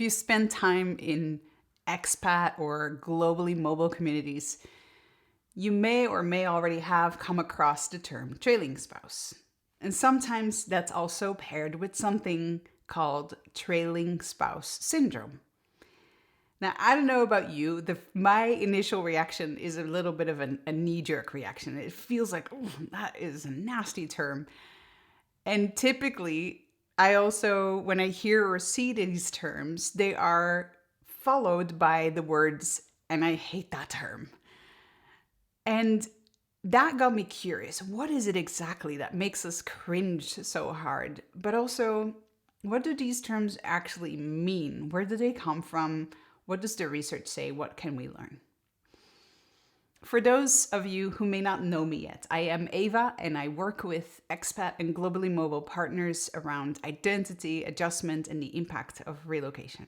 If you spend time in expat or globally mobile communities, you may or may already have come across the term trailing spouse. And sometimes that's also paired with something called trailing spouse syndrome. Now, I don't know about you, my initial reaction is a little bit of a knee-jerk reaction. It feels like, oh, that is a nasty term. And typically, I also, when I hear or see these terms, they are followed by the words, and I hate that term. And that got me curious. What is it exactly that makes us cringe so hard? But also, what do these terms actually mean? Where do they come from? What does the research say? What can we learn? For those of you who may not know me yet, I am Eva and I work with expat and globally mobile partners around identity, adjustment, and the impact of relocation.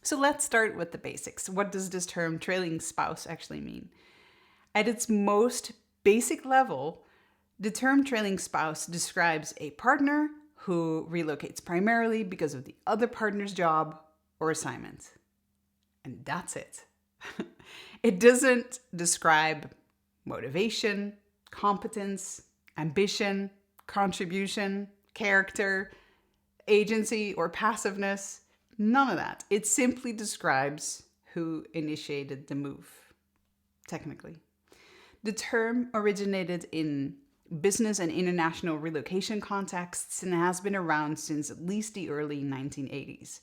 So let's start with the basics. What does this term trailing spouse actually mean? At its most basic level, the term trailing spouse describes a partner who relocates primarily because of the other partner's job or assignment. And that's it. It doesn't describe motivation, competence, ambition, contribution, character, agency, or passiveness. None of that. It simply describes who initiated the move, technically. The term originated in business and international relocation contexts and has been around since at least the early 1980s.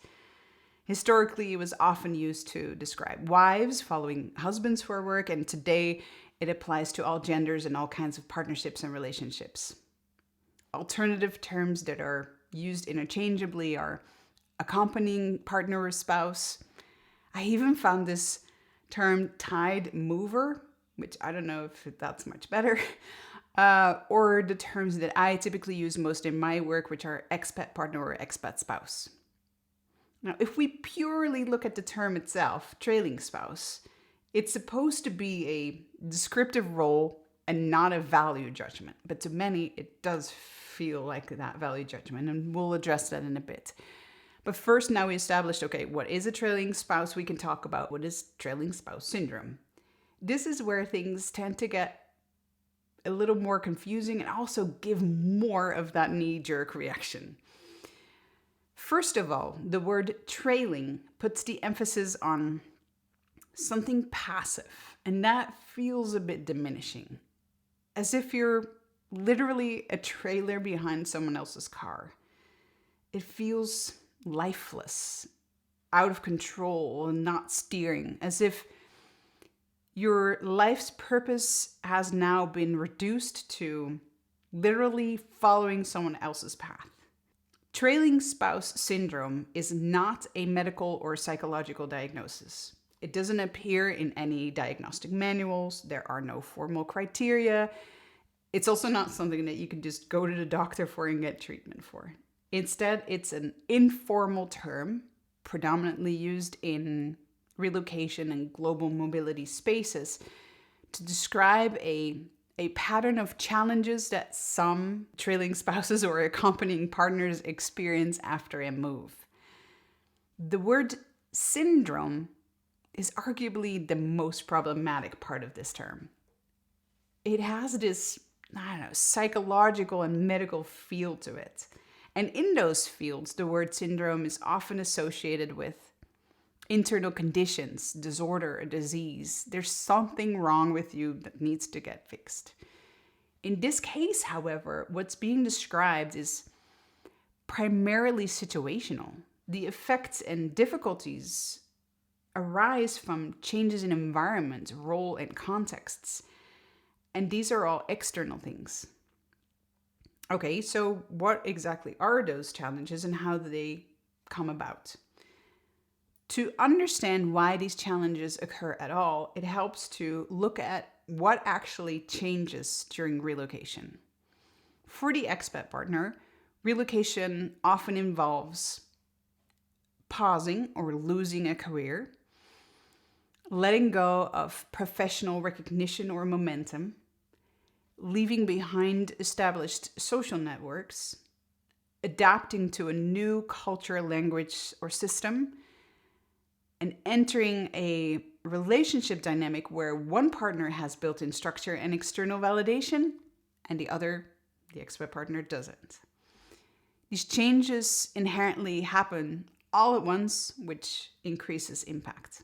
Historically, it was often used to describe wives following husbands for work, and today it applies to all genders and all kinds of partnerships and relationships. Alternative terms that are used interchangeably are accompanying partner or spouse. I even found this term tide mover, which I don't know if that's much better, or the terms that I typically use most in my work, which are expat partner or expat spouse. Now, if we purely look at the term itself, trailing spouse, it's supposed to be a descriptive role and not a value judgment. But to many, it does feel like that value judgment, and we'll address that in a bit. But first, now we established, okay, what is a trailing spouse? We can talk about what is trailing spouse syndrome. This is where things tend to get a little more confusing and also give more of that knee-jerk reaction. First of all, the word trailing puts the emphasis on something passive, and that feels a bit diminishing, as if you're literally a trailer behind someone else's car. It feels lifeless, out of control, and not steering, as if your life's purpose has now been reduced to literally following someone else's path. Trailing spouse syndrome is not a medical or psychological diagnosis. It doesn't appear in any diagnostic manuals. There are no formal criteria. It's also not something that you can just go to the doctor for and get treatment for. Instead, it's an informal term predominantly used in relocation and global mobility spaces to describe a pattern of challenges that some trailing spouses or accompanying partners experience after a move. The word syndrome is arguably the most problematic part of this term. It has this, psychological and medical feel to it. And in those fields, the word syndrome is often associated with internal conditions, disorder, a disease. There's something wrong with you that needs to get fixed. In this case, however, what's being described is primarily situational. The effects and difficulties arise from changes in environment, role, and contexts. And these are all external things. Okay, so what exactly are those challenges and how do they come about? To understand why these challenges occur at all, it helps to look at what actually changes during relocation. For the expat partner, relocation often involves pausing or losing a career, letting go of professional recognition or momentum, leaving behind established social networks, adapting to a new culture, language, or system, and entering a relationship dynamic where one partner has built-in structure and external validation, and the other, the expat partner, doesn't. These changes inherently happen all at once, which increases impact.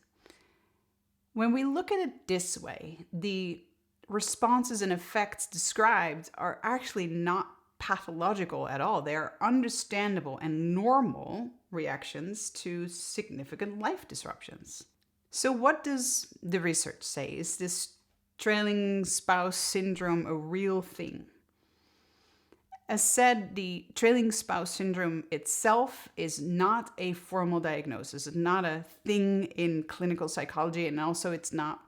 When we look at it this way, the responses and effects described are actually not pathological at all. They are understandable and normal reactions to significant life disruptions. So, what does the research say? Is this trailing spouse syndrome a real thing? As said, the trailing spouse syndrome itself is not a formal diagnosis. It's not a thing in clinical psychology, and also it's not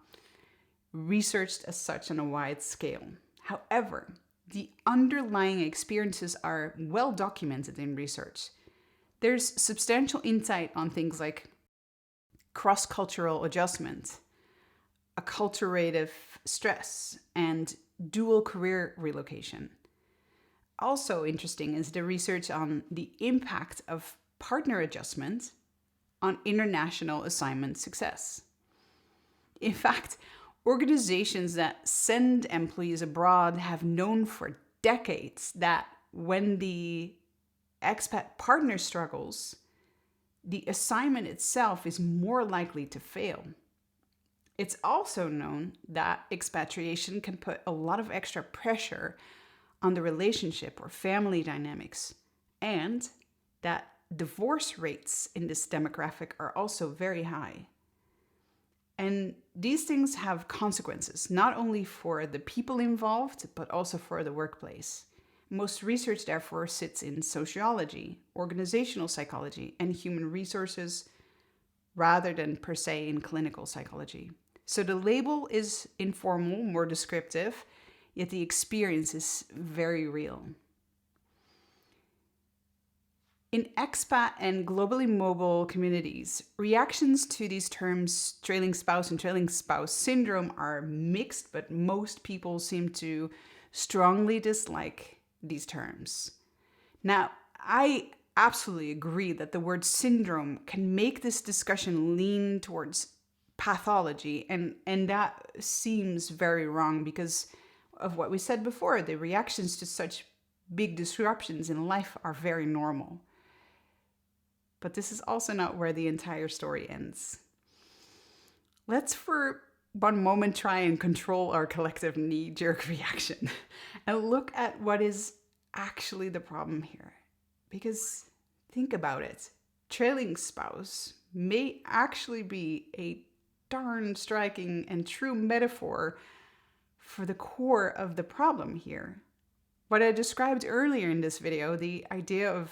researched as such on a wide scale. However, the underlying experiences are well documented in research. There's substantial insight on things like cross-cultural adjustment, acculturative stress, and dual career relocation. Also interesting is the research on the impact of partner adjustment on international assignment success. In fact, organizations that send employees abroad have known for decades that when the expat partner struggles, the assignment itself is more likely to fail. It's also known that expatriation can put a lot of extra pressure on the relationship or family dynamics, and that divorce rates in this demographic are also very high. And these things have consequences, not only for the people involved, but also for the workplace. Most research, therefore, sits in sociology, organizational psychology, and human resources, rather than per se in clinical psychology. So the label is informal, more descriptive, yet the experience is very real. In expat and globally mobile communities, reactions to these terms, trailing spouse and trailing spouse syndrome, are mixed, but most people seem to strongly dislike these terms. Now, I absolutely agree that the word syndrome can make this discussion lean towards pathology, and that seems very wrong because of what we said before. The reactions to such big disruptions in life are very normal. But this is also not where the entire story ends. Let's for one moment try and control our collective knee-jerk reaction and look at what is actually the problem here. Because think about it. Trailing spouse may actually be a darn striking and true metaphor for the core of the problem here. What I described earlier in this video, the idea of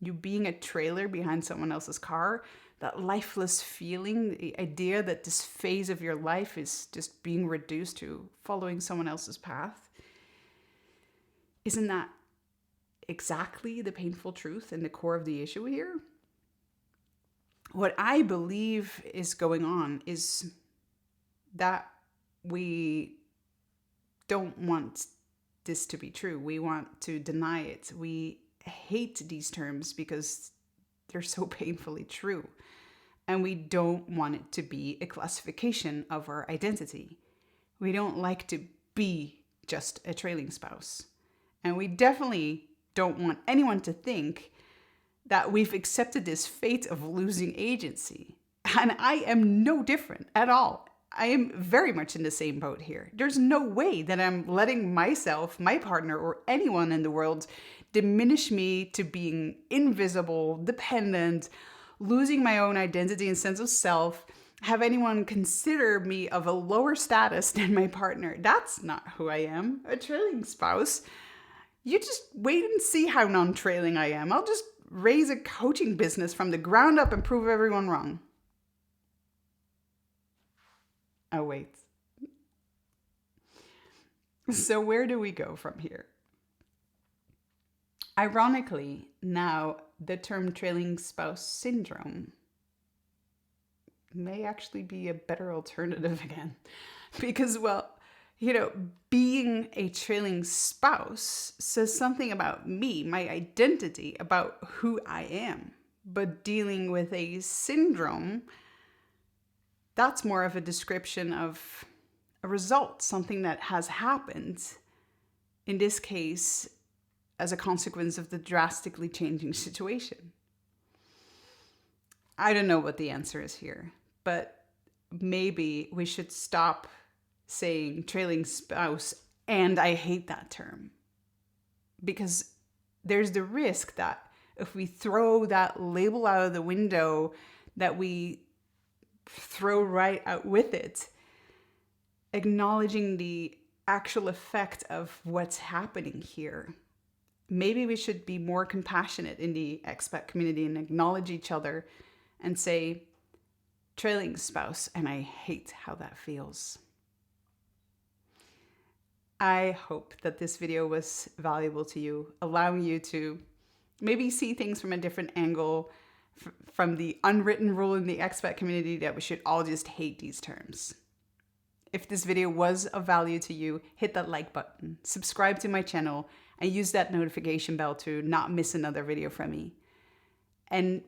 you being a trailer behind someone else's car, that lifeless feeling, the idea that this phase of your life is just being reduced to following someone else's path. Isn't that exactly the painful truth and the core of the issue here? What I believe is going on is that we don't want this to be true. We want to deny it. We hate these terms because they're so painfully true. And we don't want it to be a classification of our identity. We don't like to be just a trailing spouse. And we definitely don't want anyone to think that we've accepted this fate of losing agency. And I am no different at all. I am very much in the same boat here. There's no way that I'm letting myself, my partner, or anyone in the world diminish me to being invisible, dependent, losing my own identity and sense of self, have anyone consider me of a lower status than my partner. That's not who I am, a trailing spouse. You just wait and see how non-trailing I am. I'll just raise a coaching business from the ground up and prove everyone wrong. Oh, wait. So where do we go from here? Ironically, now the term trailing spouse syndrome may actually be a better alternative again. Because, well, You know, being a trailing spouse says something about me, my identity, about who I am. But dealing with a syndrome, that's more of a description of a result, something that has happened. In this case, as a consequence of the drastically changing situation. I don't know what the answer is here, but maybe we should stop saying trailing spouse, and I hate that term. Because there's the risk that if we throw that label out of the window, that we throw right out with it, acknowledging the actual effect of what's happening here. Maybe we should be more compassionate in the expat community and acknowledge each other and say, trailing spouse, and I hate how that feels. I hope that this video was valuable to you, allowing you to maybe see things from a different angle, from the unwritten rule in the expat community that we should all just hate these terms. If this video was of value to you, hit that like button, subscribe to my channel, and use that notification bell to not miss another video from me. And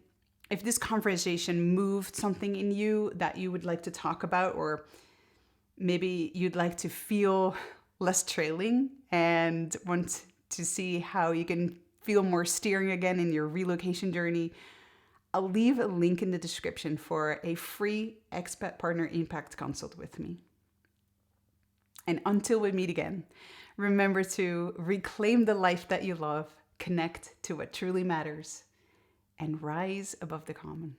if this conversation moved something in you that you would like to talk about, or maybe you'd like to feel less trailing and want to see how you can feel more steering again in your relocation journey, I'll leave a link in the description for a free expat partner impact consult with me. And until we meet again, remember to reclaim the life that you love, connect to what truly matters, and rise above the common.